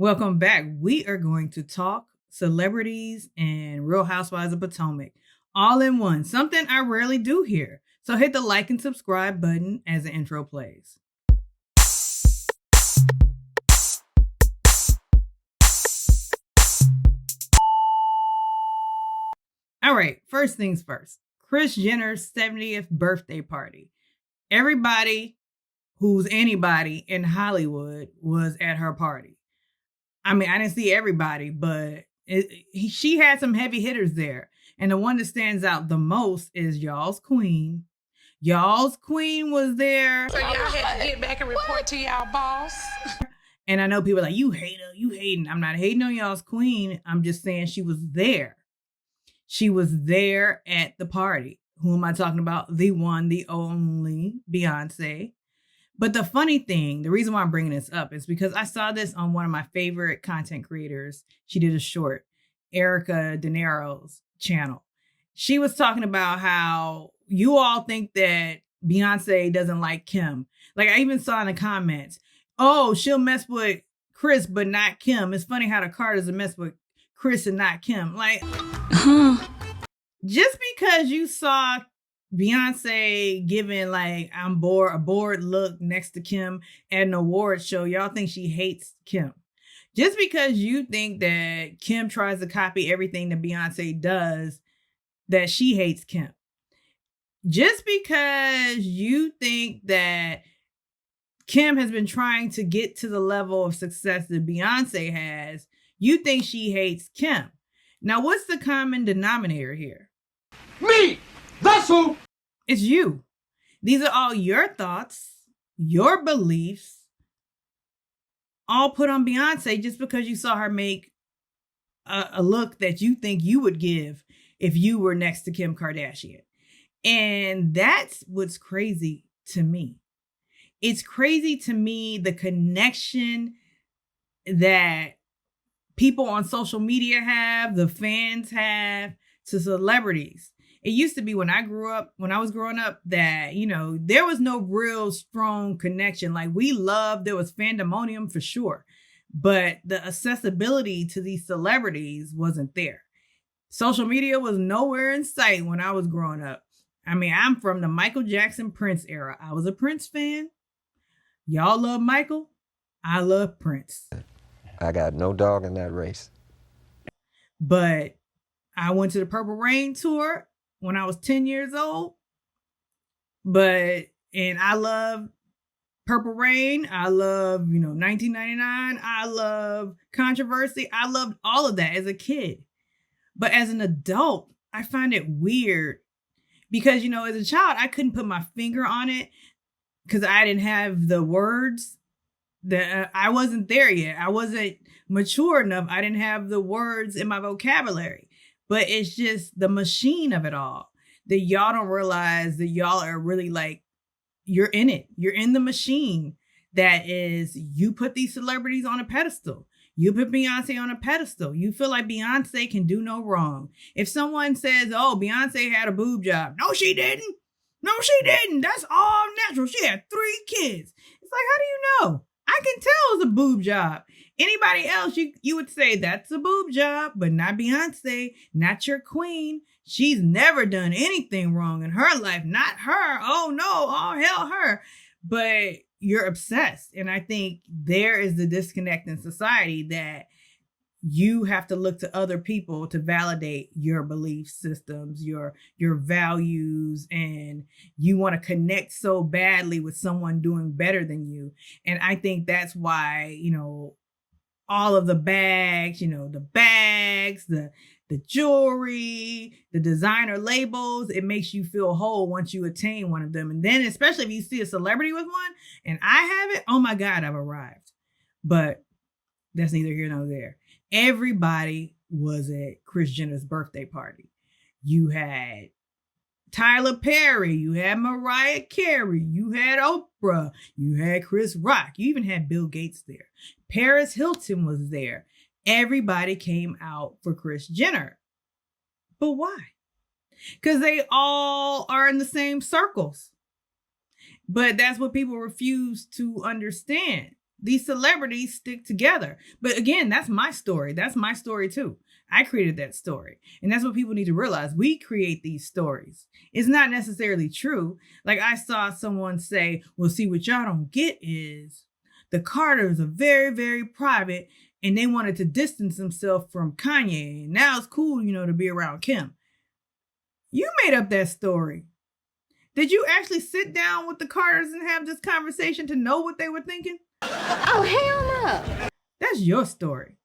Welcome back. We are going to talk celebrities and Real Housewives of Potomac all in one, something I rarely do here. So hit the like and subscribe button as the intro plays. All right, first things first. Kris Jenner's 70th birthday party. Everybody who's anybody in Hollywood was at her party. I mean, I didn't see everybody, but she had some heavy hitters there. And the one that stands out the most is y'all's queen. Y'all's queen was there. So y'all had to get back and report to y'all boss. And I know people are like, you hate her, you hating. I'm not hating on y'all's queen. I'm just saying she was there. She was there at the party. Who am I talking about? The one, the only Beyonce. But the funny thing, the reason why I'm bringing this up is because I saw this on one of my favorite content creators. She did a short, Erica De Niro's channel. She was talking about how you all think that Beyonce doesn't like Kim. Like I even saw in the comments, oh, she'll mess with Kris, but not Kim. It's funny how the Carters mess with Kris and not Kim. Like, just because you saw Beyonce giving like a bored look next to Kim at an award show, y'all think she hates Kim. Just because you think that Kim tries to copy everything that Beyonce does, that she hates Kim. Just because you think that Kim has been trying to get to the level of success that Beyonce has, you think she hates Kim. Now, what's the common denominator here? Me! That's who! It's you. These are all your thoughts, your beliefs, all put on Beyonce just because you saw her make a look that you think you would give if you were next to Kim Kardashian. And that's what's crazy to me. It's crazy to me the connection that people on social media have, the fans have to celebrities. It used to be when I was growing up, that, you know, there was no real strong connection. Like there was fandemonium for sure, but the accessibility to these celebrities wasn't there. Social media was nowhere in sight when I was growing up. I mean, I'm from the Michael Jackson Prince era. I was a Prince fan. Y'all love Michael. I love Prince. I got no dog in that race. But I went to the Purple Rain tour when I was 10 years old. And I love Purple Rain. I love, 1999. I love Controversy. I loved all of that as a kid. But as an adult, I find it weird because, as a child, I couldn't put my finger on it because I didn't have the words. I wasn't there yet. I wasn't mature enough. I didn't have the words in my vocabulary. But it's just the machine of it all that y'all don't realize that y'all are really like, you're in it. You're in the machine that is, you put these celebrities on a pedestal. You put Beyonce on a pedestal. You feel like Beyonce can do no wrong. If someone says, oh, Beyonce had a boob job. No, she didn't. No, she didn't. That's all natural. She had 3 kids. It's like, how do you know? I can tell it's a boob job. Anybody else, you would say that's a boob job, but not Beyonce, not your queen. She's never done anything wrong in her life. Not her. Oh no, oh hell her. But you're obsessed. And I think there is the disconnect in society that you have to look to other people to validate your belief systems, your values, and you want to connect so badly with someone doing better than you. And I think that's why, all of the bags, the jewelry, the designer labels, it makes you feel whole once you attain one of them. And then especially if you see a celebrity with one and I have it, oh my God, I've arrived. But that's neither here nor there. Everybody was at Kris Jenner's birthday party. You had Tyler Perry, you had Mariah Carey, you had Oprah, you had Chris Rock, you even had Bill Gates there. Paris Hilton was there. Everybody came out for Kris Jenner. But why? Because they all are in the same circles. But that's what people refuse to understand. these celebrities stick together. But again, that's my story. That's my story too. I created that story. And that's what people need to realize. We create these stories. It's not necessarily true. Like I saw someone say, well, see, what y'all don't get is the Carters are very, very private and they wanted to distance themselves from Kanye. And now it's cool, to be around Kim. You made up that story. Did you actually sit down with the Carters and have this conversation to know what they were thinking? Oh, hell no. That's your story.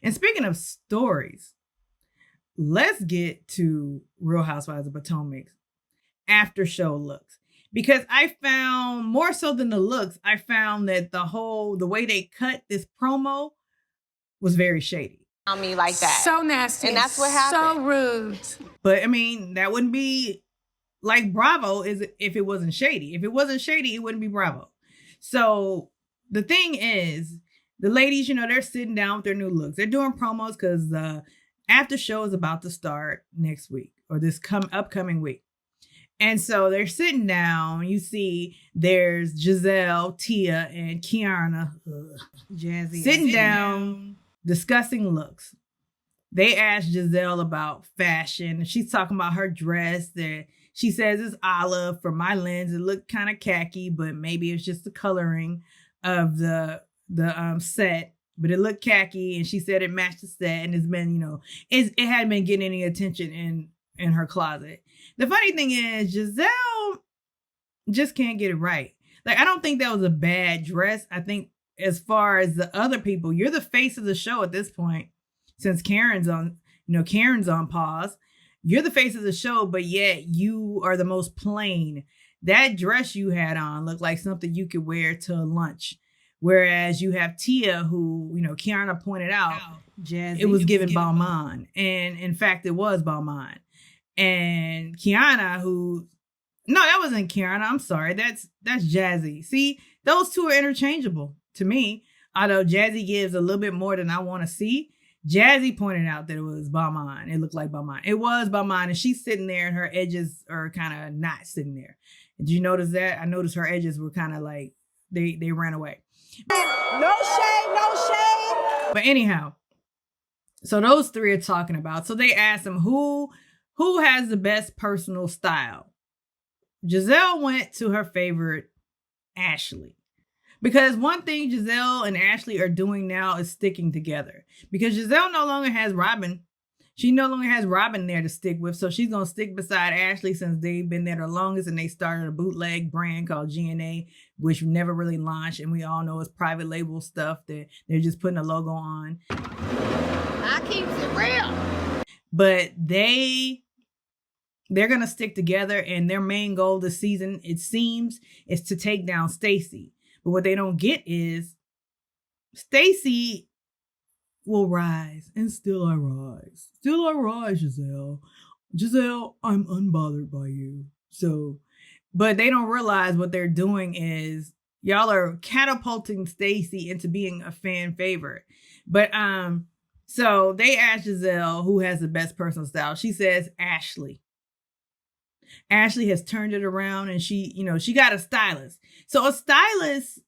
And speaking of stories, let's get to Real Housewives of Potomac after show looks. Because I found, more so than the looks, I found that the way they cut this promo was very shady. On me like that. So nasty. And that's what happened. So rude. But I mean, that wouldn't be like Bravo if it wasn't shady. If it wasn't shady, it wouldn't be Bravo. So the thing is, the ladies, they're sitting down with their new looks. They're doing promos because the after show is about to start next week or this upcoming week. And so they're sitting down. You see there's Giselle, Tia, and Kiana Jazzy sitting down discussing looks. They asked Giselle about fashion. She's talking about her dress that she says is olive. For my lens, it looked kind of khaki, but maybe it's just the coloring of the set. But it looked khaki, and she said it matched the set, and it's been, it hadn't been getting any attention in her closet. The funny thing is, Giselle just can't get it right. Like, I don't think that was a bad dress. I think as far as the other people, you're the face of the show at this point. Since Karen's on pause, you're the face of the show, but yet you are the most plain. That dress you had on looked like something you could wear to lunch. Whereas you have Tia, who, Kiana pointed out, it was given Balmain. And in fact, it was Balmain. And Kiana, no, that wasn't Kiana. I'm sorry. That's Jazzy. See, those two are interchangeable to me. Although Jazzy gives a little bit more than I want to see. Jazzy pointed out that it was Balmain. It looked like Balmain. It was Balmain, and she's sitting there, and her edges are kind of not sitting there. Did you notice that? I noticed her edges were kind of like they ran away. No shade, no shade. But anyhow, so those three are talking about. So they asked him who has the best personal style. Giselle went to her favorite, Ashley. Because one thing Giselle and Ashley are doing now is sticking together. Because Giselle no longer has Robin. She no longer has Robin there to stick with. So she's going to stick beside Ashley since they've been there the longest. And they started a bootleg brand called GNA, which never really launched. And we all know it's private label stuff that they're just putting a logo on. I keep it real. But they're going to stick together. And their main goal this season, it seems, is to take down Stacey. But what they don't get is Stacey will rise, and still I rise. Still I rise, Giselle. Giselle, I'm unbothered by you. So, but they don't realize what they're doing is y'all are catapulting Stacey into being a fan favorite. But so they asked Giselle who has the best personal style. She says Ashley. Ashley has turned it around, and she got a stylist. So a stylist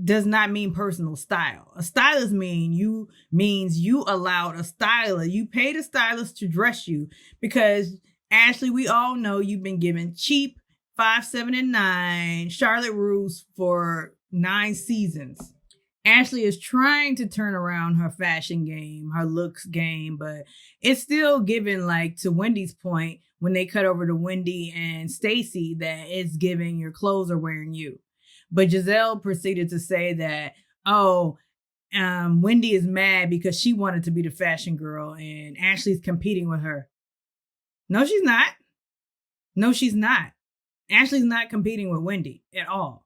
does not mean personal style. A stylist means you allowed a stylist. You paid a stylist to dress you because Ashley, we all know you've been given cheap 5, 7, and 9 Charlotte Russe for 9 seasons. Ashley is trying to turn around her fashion game, her looks game, but it's still given, like to Wendy's point, when they cut over to Wendy and Stacey, that it's giving your clothes are wearing you. But Giselle proceeded to say that, Wendy is mad because she wanted to be the fashion girl and Ashley's competing with her. No, she's not. No, she's not. Ashley's not competing with Wendy at all.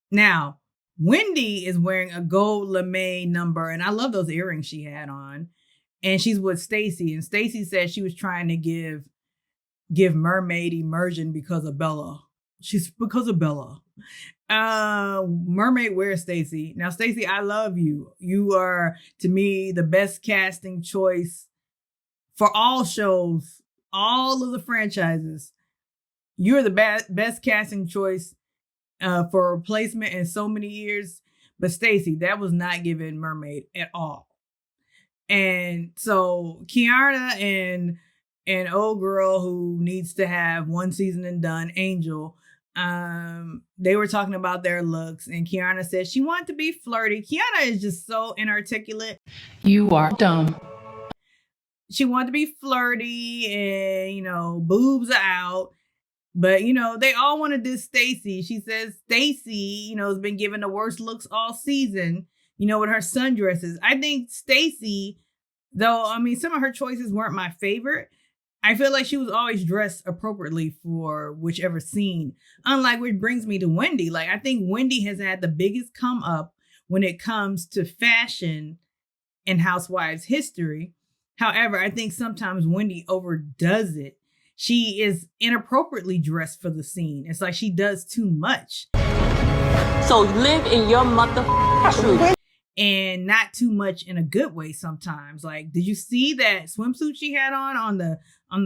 Now, Wendy is wearing a gold lame number, and I love those earrings she had on. And she's with Stacey, and Stacey said she was trying to give mermaid immersion because of Bella. Because of Bella. Mermaid wears Stacey. Now, Stacey, I love you. You are, to me, the best casting choice for all shows, all of the franchises. You're the best casting choice for replacement in so many years. But Stacey, that was not giving mermaid at all. And so Kiana and old girl who needs to have one season and done, Angel, they were talking about their looks, and Kiana said she wanted to be flirty. Kiana is just so inarticulate. You are dumb. She wanted to be flirty and, you know, boobs are out. But, you know, they all wanted this Stacey. She says Stacey, you know, has been given the worst looks all season, you know, with her sundresses. I think Stacey, though, I mean, some of her choices weren't my favorite. I feel like she was always dressed appropriately for whichever scene. Unlike, which brings me to Wendy. Like, I think Wendy has had the biggest come up when it comes to fashion in Housewives history. However, I think sometimes Wendy overdoes it. She is inappropriately dressed for the scene. It's like she does too much. So live in your mother truth. And not too much in a good way sometimes. Like, did you see that swimsuit she had on the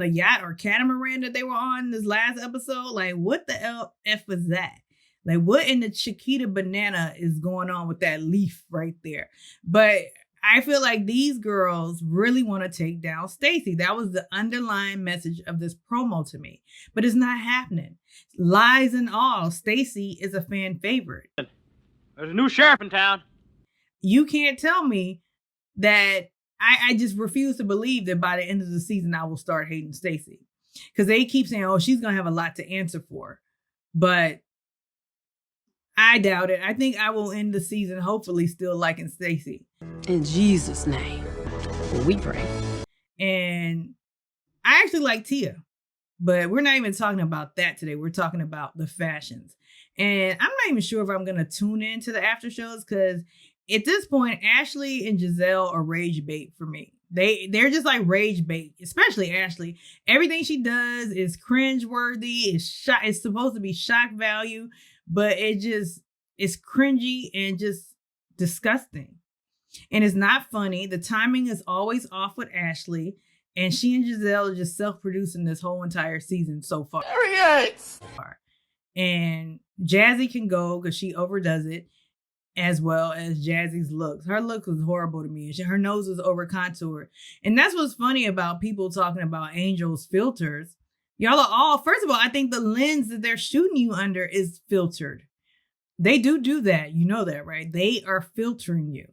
yacht or catamaran that they were on this last episode? Like, what the F was that? Like, what in the Chiquita banana is going on with that leaf right there? But I feel like these girls really want to take down Stacey. That was the underlying message of this promo to me. But it's not happening. Lies and all, Stacey is a fan favorite. There's a new sheriff in town. You can't tell me that I just refuse to believe that by the end of the season, I will start hating Stacey. Because they keep saying, oh, she's going to have a lot to answer for. But I doubt it. I think I will end the season hopefully still liking Stacey. In Jesus' name, we pray. And I actually like Tia. But we're not even talking about that today. We're talking about the fashions. And I'm not even sure if I'm going to tune into the after shows because at this point, Ashley and Giselle are rage bait for me. They're just like rage bait, especially Ashley. Everything she does is cringeworthy. It's supposed to be shock value, but it's cringy and just disgusting. And it's not funny. The timing is always off with Ashley. And she and Giselle are just self-producing this whole entire season so far. And Jazzy can go because she overdoes it, as well as Jazzy's looks. Her look was horrible to me. Her nose was over contoured. And that's what's funny about people talking about Angel's filters. Y'all are all, first of all, I think the lens that they're shooting you under is filtered. They do that. You know that, right? They are filtering you.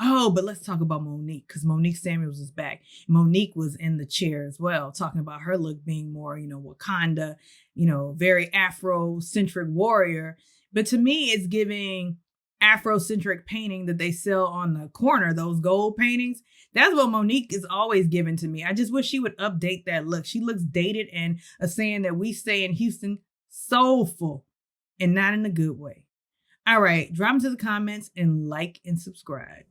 Oh, but let's talk about Monique, because Monique Samuels is back. Monique was in the chair as well, talking about her look being more, you know, Wakanda, you know, very Afrocentric warrior. But to me, it's giving Afrocentric painting that they sell on the corner, those gold paintings. That's what Monique is always given to me. I just wish she would update that look. She looks dated and a saying that we say in Houston, soulful, and not in a good way. All right, drop into the comments and like and subscribe.